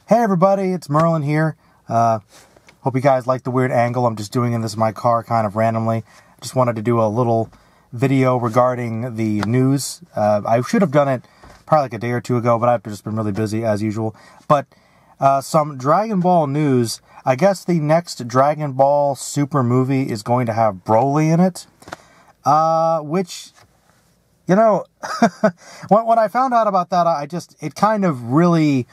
Hey everybody, it's Merlin here. Hope you guys like the weird angle. I'm just doing this in my car kind of randomly. Just wanted to do a little video regarding the news. I should have done it probably like a day or two ago, but I've just been really busy as usual. But some Dragon Ball news. I guess the next Dragon Ball Super movie is going to have Broly in it. Which, you know, when I found out about that, it kind of really...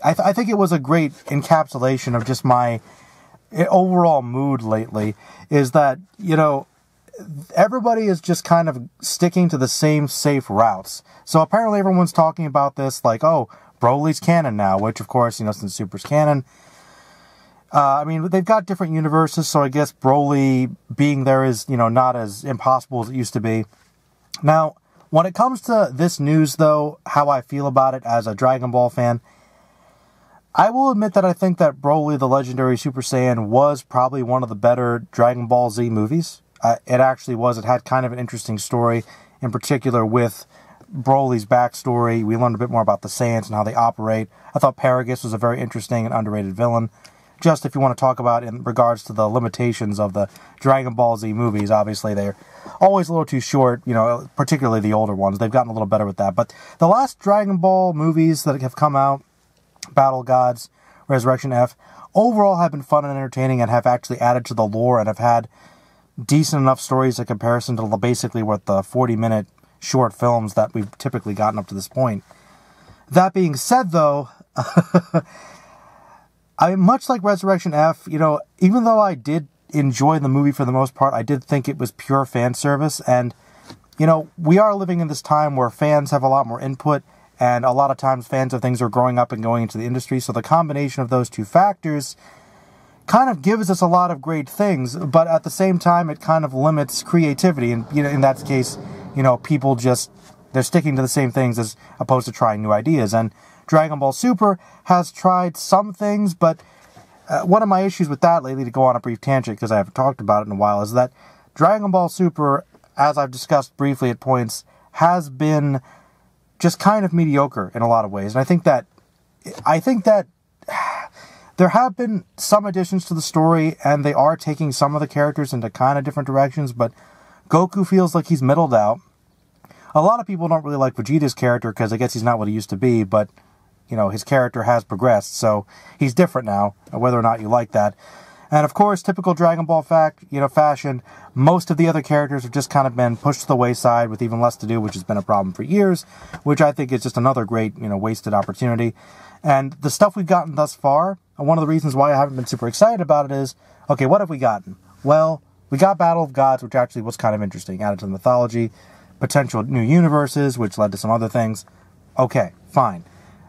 I think it was a great encapsulation of just my overall mood lately, is that, you know, everybody is just kind of sticking to the same safe routes. So apparently everyone's talking about this like, oh, Broly's canon now, which of course, you know, since Super's canon, I mean, they've got different universes, so I guess Broly being there is, you know, not as impossible as it used to be. Now, when it comes to this news, though, how I feel about it as a Dragon Ball fan, I will admit that I think that Broly, the legendary Super Saiyan, was probably one of the better Dragon Ball Z movies. It actually was. It had kind of an interesting story, in particular with Broly's backstory. We learned a bit more about the Saiyans and how they operate. I thought Paragus was a very interesting and underrated villain. Just if you want to talk about in regards to the limitations of the Dragon Ball Z movies, obviously they're always a little too short, you know, particularly the older ones. They've gotten a little better with that. But the last Dragon Ball movies that have come out, Battle Gods, Resurrection F, overall have been fun and entertaining and have actually added to the lore and have had decent enough stories in comparison to basically what the 40-minute short films that we've typically gotten up to this point. That being said, though, much like Resurrection F, you know, even though I did enjoy the movie for the most part, I did think it was pure fan service. And, you know, we are living in this time where fans have a lot more input, and a lot of times fans of things are growing up and going into the industry. So the combination of those two factors kind of gives us a lot of great things, but at the same time, it kind of limits creativity. And, you know, in that case, you know, people just, they're sticking to the same things as opposed to trying new ideas. And Dragon Ball Super has tried some things, but one of my issues with that lately, to go on a brief tangent because I haven't talked about it in a while, is that Dragon Ball Super, as I've discussed briefly at points, has been just kind of mediocre in a lot of ways. And I think that there have been some additions to the story, and they are taking some of the characters into kind of different directions, but Goku feels like he's middled out. A lot of people don't really like Vegeta's character because I guess he's not what he used to be, but, you know, his character has progressed, so he's different now, whether or not you like that. And of course, typical Dragon Ball fashion, most of the other characters have just kind of been pushed to the wayside with even less to do, which has been a problem for years, which I think is just another great, you know, wasted opportunity. And the stuff we've gotten thus far, one of the reasons why I haven't been super excited about it is, okay, what have we gotten? Well, we got Battle of Gods, which actually was kind of interesting, added to the mythology, potential new universes, which led to some other things. Okay, fine.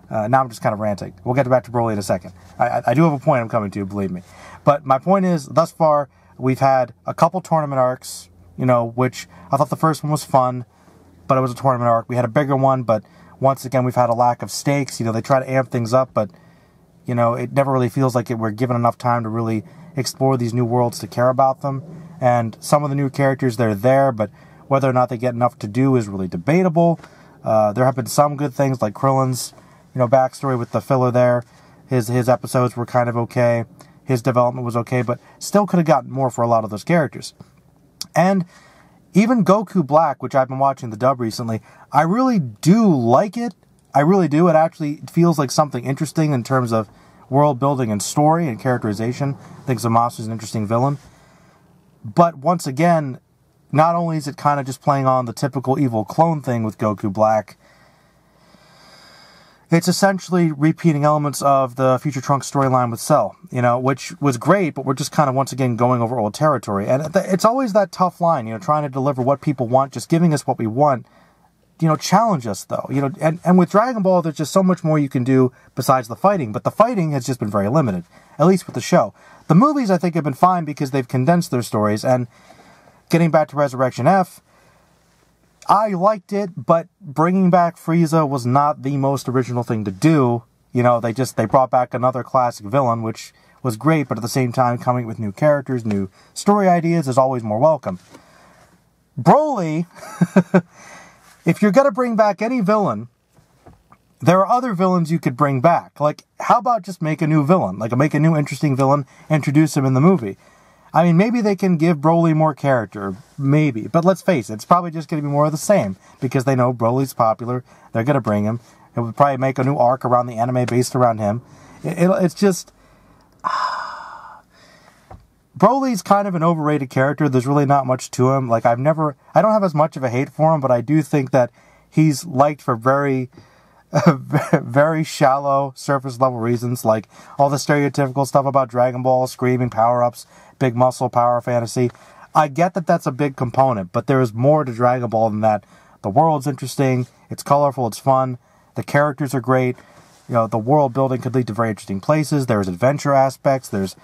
Now I'm just kind of ranting. We'll get back to Broly in a second. I do have a point I'm coming to, believe me. But my point is, thus far, we've had a couple tournament arcs, you know, which I thought the first one was fun, but it was a tournament arc. We had a bigger one, but once again, we've had a lack of stakes. You know, they try to amp things up, but, you know, it never really feels like we're given enough time to really explore these new worlds to care about them. And some of the new characters, they're there, but whether or not they get enough to do is really debatable. There have been some good things, like Krillin's, you know, backstory with the filler there. His episodes were kind of okay. His development was okay, but still could have gotten more for a lot of those characters. And even Goku Black, which I've been watching the dub recently, I really do like it. I really do. It actually feels like something interesting in terms of world building and story and characterization. I think Zamasu's an interesting villain. But once again, not only is it kind of just playing on the typical evil clone thing with Goku Black, it's essentially repeating elements of the Future Trunks storyline with Cell, you know, which was great, but we're just kind of once again going over old territory. And it's always that tough line, you know, trying to deliver what people want, just giving us what we want. You know, challenge us, though. You know, and with Dragon Ball, there's just so much more you can do besides the fighting. But the fighting has just been very limited, at least with the show. The movies, I think, have been fine because they've condensed their stories. And getting back to Resurrection F, I liked it, but bringing back Frieza was not the most original thing to do. You know, they brought back another classic villain, which was great, but at the same time, coming with new characters, new story ideas is always more welcome. Broly, if you're going to bring back any villain, there are other villains you could bring back. Like, how about just make a new villain? Like, make a new interesting villain, introduce him in the movie. I mean, maybe they can give Broly more character. Maybe. But let's face it, it's probably just going to be more of the same. Because they know Broly's popular. They're going to bring him. It would probably make a new arc around the anime based around him. It's just... Broly's kind of an overrated character. There's really not much to him. Like, I don't have as much of a hate for him, but I do think that he's liked for very... very shallow, surface level reasons, like all the stereotypical stuff about Dragon Ball, screaming, power-ups, big muscle, power fantasy. I get that that's a big component, but there is more to Dragon Ball than that. The world's interesting, it's colorful, it's fun, the characters are great, the world building could lead to very interesting places, there's adventure aspects, there's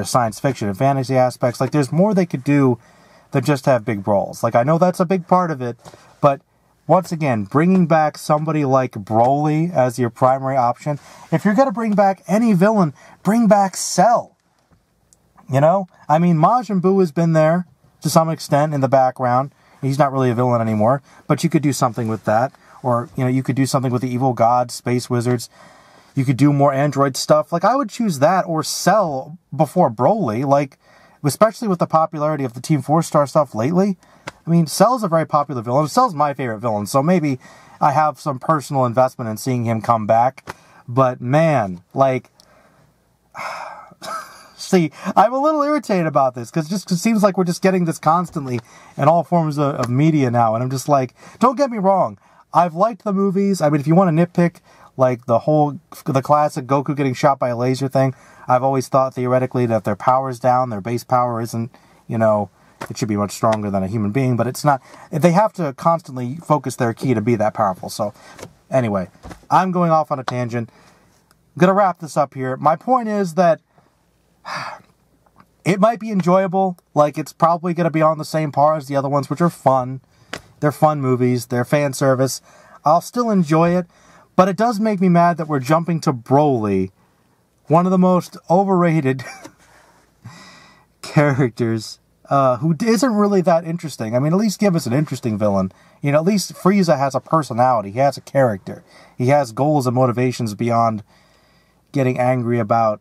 science fiction and fantasy aspects, like there's more they could do than just have big brawls. Like, I know that's a big part of it, but once again, bringing back somebody like Broly as your primary option. If you're going to bring back any villain, bring back Cell. I mean, Majin Buu has been there to some extent in the background. He's not really a villain anymore, but you could do something with that. Or, you could do something with the evil gods, space wizards. You could do more android stuff. Like, I would choose that or Cell before Broly. Like, especially with the popularity of the Team 4-Star stuff lately. I mean, Cell's a very popular villain. Cell's my favorite villain, so maybe I have some personal investment in seeing him come back. But, man, like... See, I'm a little irritated about this, because it seems like we're just getting this constantly in all forms of media now. And I'm just like, don't get me wrong. I've liked the movies. I mean, if you want to nitpick, like, the classic Goku getting shot by a laser thing, I've always thought, theoretically, that if their power's down, their base power isn't, it should be much stronger than a human being, but it's not. They have to constantly focus their ki to be that powerful. So, anyway, I'm going off on a tangent. I'm going to wrap this up here. My point is that it might be enjoyable. Like, it's probably going to be on the same par as the other ones, which are fun. They're fun movies. They're fan service. I'll still enjoy it, but it does make me mad that we're jumping to Broly, one of the most overrated characters, who isn't really that interesting. I mean, at least give us an interesting villain. At least Frieza has a personality. He has a character. He has goals and motivations beyond getting angry about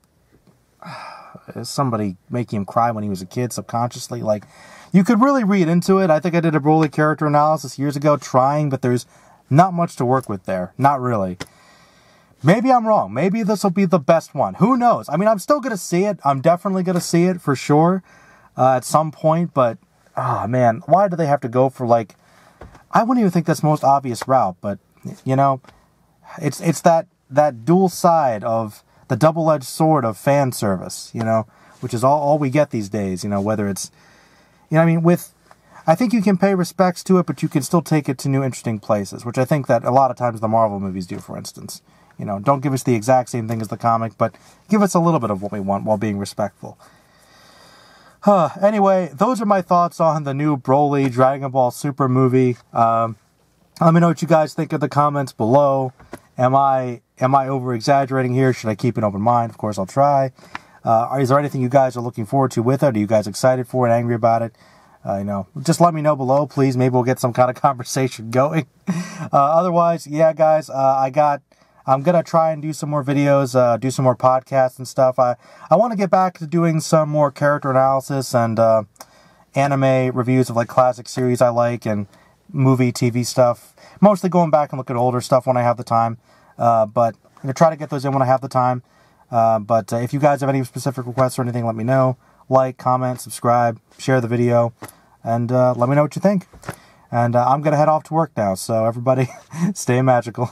somebody making him cry when he was a kid subconsciously. Like, you could really read into it. I think I did a Broly character analysis years ago trying, but there's not much to work with there. Not really. Maybe I'm wrong. Maybe this will be the best one. Who knows? I mean, I'm still going to see it. I'm definitely going to see it for sure at some point. But, oh man, why do they have to go for, like... I wouldn't even think that's the most obvious route. But, it's that dual side of the double-edged sword of fan service, which is all we get these days, whether it's... I think you can pay respects to it, but you can still take it to new interesting places, which I think that a lot of times the Marvel movies do, for instance. Don't give us the exact same thing as the comic, but give us a little bit of what we want while being respectful. Anyway, those are my thoughts on the new Broly Dragon Ball Super movie. Let me know what you guys think in the comments below. Am I over-exaggerating here? Should I keep an open mind? Of course, I'll try. Is there anything you guys are looking forward to with it? Are you guys excited for it, angry about it? Just let me know below, please. Maybe we'll get some kind of conversation going. Otherwise, yeah, guys, I'm going to try and do some more videos, do some more podcasts and stuff. I want to get back to doing some more character analysis and anime reviews of, like, classic series I like and movie, TV stuff. Mostly going back and look at older stuff when I have the time. But I'm going to try to get those in when I have the time. But if you guys have any specific requests or anything, let me know. Like, comment, subscribe, share the video, and let me know what you think. And I'm going to head off to work now, so everybody stay magical.